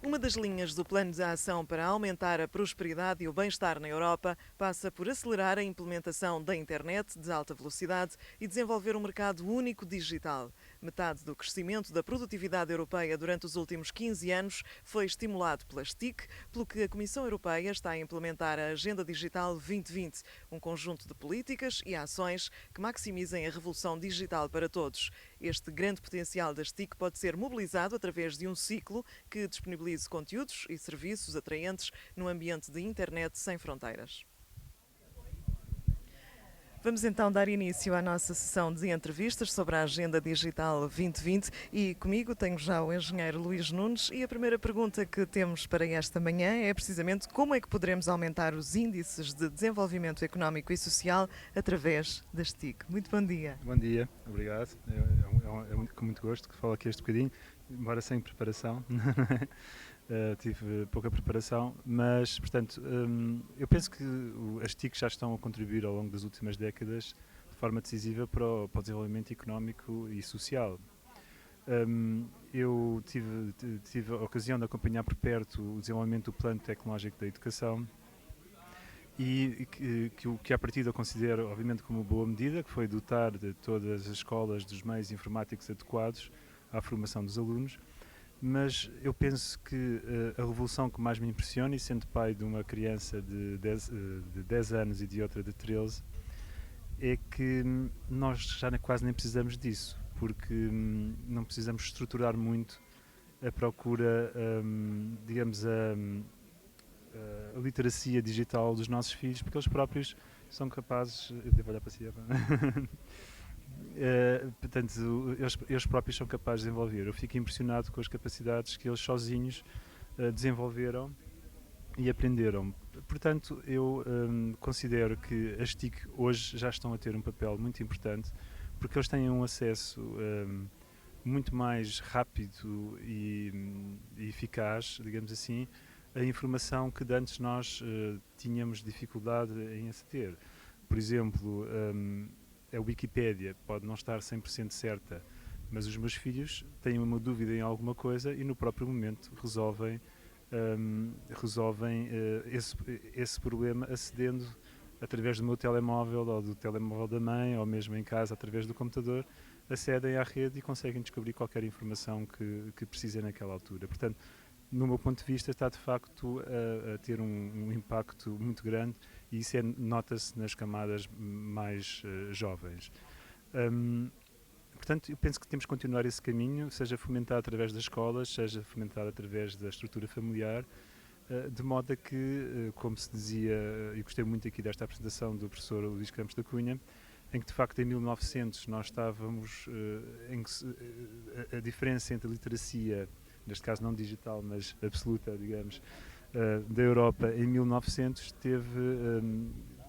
Uma das linhas do Plano de Ação para aumentar a prosperidade e o bem-estar na Europa passa por acelerar a implementação da internet de alta velocidade e desenvolver um mercado único digital. Metade do crescimento da produtividade europeia durante os últimos 15 anos foi estimulado pelas TIC, pelo que a Comissão Europeia está a implementar a Agenda Digital 2020, um conjunto de políticas e ações que maximizem a revolução digital para todos. Este grande potencial das TIC pode ser mobilizado através de um ciclo que disponibilize conteúdos e serviços atraentes no ambiente de internet sem fronteiras. Vamos então dar início à nossa sessão de entrevistas sobre a Agenda Digital 2020 e comigo tenho já o engenheiro Luís Nunes e a primeira pergunta que temos para esta manhã é precisamente como é que poderemos aumentar os índices de desenvolvimento económico e social através das TIC. Muito bom dia. Bom dia, obrigado. Com muito gosto que falo aqui este bocadinho, embora sem preparação. Tive pouca preparação, mas, portanto, eu penso que as TIC já estão a contribuir ao longo das últimas décadas de forma decisiva para o desenvolvimento económico e social. Eu tive a ocasião de acompanhar por perto o desenvolvimento do Plano Tecnológico da Educação e que à partida eu considero, obviamente, como boa medida, que foi dotar de todas as escolas dos meios informáticos adequados à formação dos alunos. Mas eu penso que a revolução que mais me impressiona, e sendo pai de uma criança de 10 anos e de outra de 13, é que nós já quase nem precisamos disso, porque não precisamos estruturar muito a procura, digamos, a literacia digital dos nossos filhos, porque eles próprios são capazes. Eu devo olhar para si. Portanto, eles próprios são capazes de desenvolver. Eu fico impressionado com as capacidades que eles sozinhos desenvolveram e aprenderam. Portanto, eu considero que as TIC hoje já estão a ter um papel muito importante, porque eles têm um acesso muito mais rápido e eficaz, digamos assim, a informação que de antes nós tínhamos dificuldade em aceder. Por exemplo, a Wikipédia pode não estar 100% certa, mas os meus filhos têm uma dúvida em alguma coisa e no próprio momento resolvem esse problema acedendo através do meu telemóvel ou do telemóvel da mãe ou mesmo em casa através do computador, acedem à rede e conseguem descobrir qualquer informação que precisem naquela altura. Portanto, no meu ponto de vista, está de facto a ter um impacto muito grande e isso nota-se nas camadas mais jovens. Portanto, eu penso que temos que continuar esse caminho, seja fomentado através das escolas, seja fomentado através da estrutura familiar, de modo a que, como se dizia, e gostei muito aqui desta apresentação do professor Luís Campos da Cunha, em que de facto em 1900 nós estávamos, a diferença entre a literacia, neste caso não digital, mas absoluta, digamos, da Europa em 1900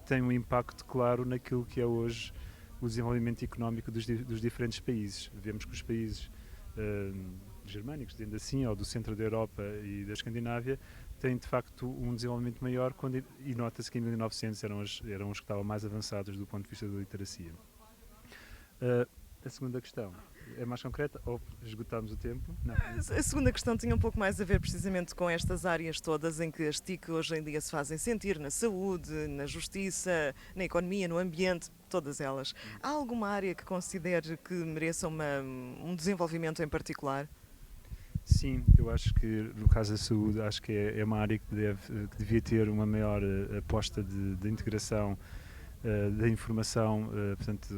tem um impacto claro naquilo que é hoje o desenvolvimento económico dos diferentes países. Vemos que os países germânicos, dizendo assim, ou do centro da Europa e da Escandinávia, têm de facto um desenvolvimento maior e nota-se que em 1900 eram os que estavam mais avançados do ponto de vista da literacia. A segunda questão é mais concreta ou esgotámos o tempo? Não. A segunda questão tinha um pouco mais a ver precisamente com estas áreas todas em que as TIC hoje em dia se fazem sentir, na saúde, na justiça, na economia, no ambiente, todas elas. Há alguma área que considere que mereça um desenvolvimento em particular? Sim, eu acho que no caso da saúde, acho que é uma área que devia ter uma maior aposta de integração da informação, portanto,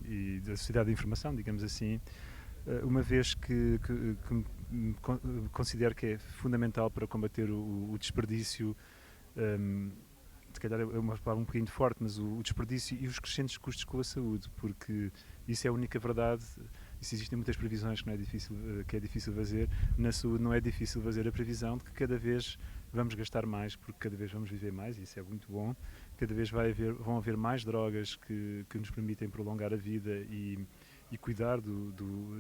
e da sociedade da informação, digamos assim, uma vez que considero que é fundamental para combater o desperdício, se calhar é uma palavra um bocadinho forte, mas o desperdício e os crescentes custos com a saúde, porque isso é a única verdade. E se existem muitas previsões que é difícil fazer, na saúde não é difícil fazer a previsão de que cada vez vamos gastar mais, porque cada vez vamos viver mais, e isso é muito bom. Cada vez vão haver mais drogas que nos permitem prolongar a vida e cuidar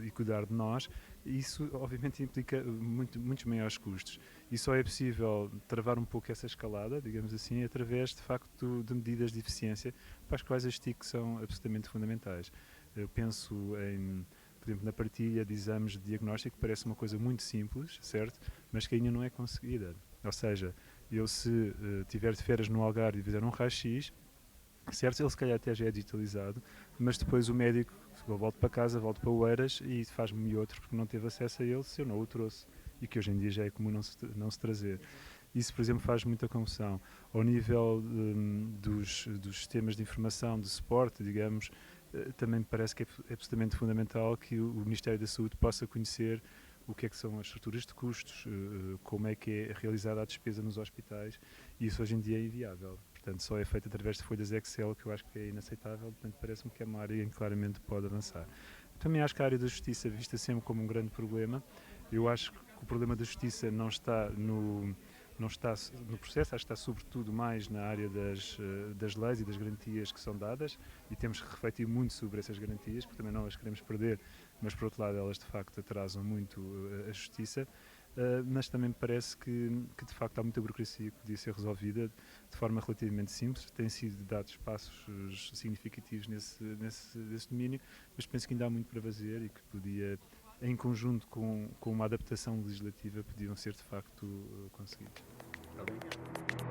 e cuidar de nós. Isso obviamente implica muitos maiores custos. E só é possível travar um pouco essa escalada, digamos assim, através de facto de medidas de eficiência para as quais as TIC são absolutamente fundamentais. Eu penso em por exemplo, na partilha de exames de diagnóstico, parece uma coisa muito simples, certo? Mas que ainda não é conseguida. Ou seja, eu se tiver de férias no Algarve e fizer um raio-x, certo, ele se calhar até já é digitalizado, mas depois o médico, eu volto para casa, volto para Oeiras e faz-me outro porque não teve acesso a ele se eu não o trouxe. E que hoje em dia já é comum não se trazer. Isso, por exemplo, faz muita confusão. Ao nível dos sistemas de informação, de suporte, digamos, também me parece que é absolutamente fundamental que o Ministério da Saúde possa conhecer o que é que são as estruturas de custos, como é que é realizada a despesa nos hospitais, e isso hoje em dia é inviável. Portanto, só é feito através de folhas Excel, que eu acho que é inaceitável, portanto, parece-me que é uma área em que claramente pode avançar. Também acho que a área da justiça é vista sempre como um grande problema. Eu acho que o problema da justiça não está no processo, acho que está sobretudo mais na área das leis e das garantias que são dadas, e temos que refletir muito sobre essas garantias, porque também não as queremos perder, mas por outro lado elas de facto atrasam muito a justiça. Mas também me parece que de facto há muita burocracia que podia ser resolvida de forma relativamente simples. Têm sido dados passos significativos nesse domínio, mas penso que ainda há muito para fazer e que podia, em conjunto com uma adaptação legislativa, podiam ser de facto conseguidos. Está bem?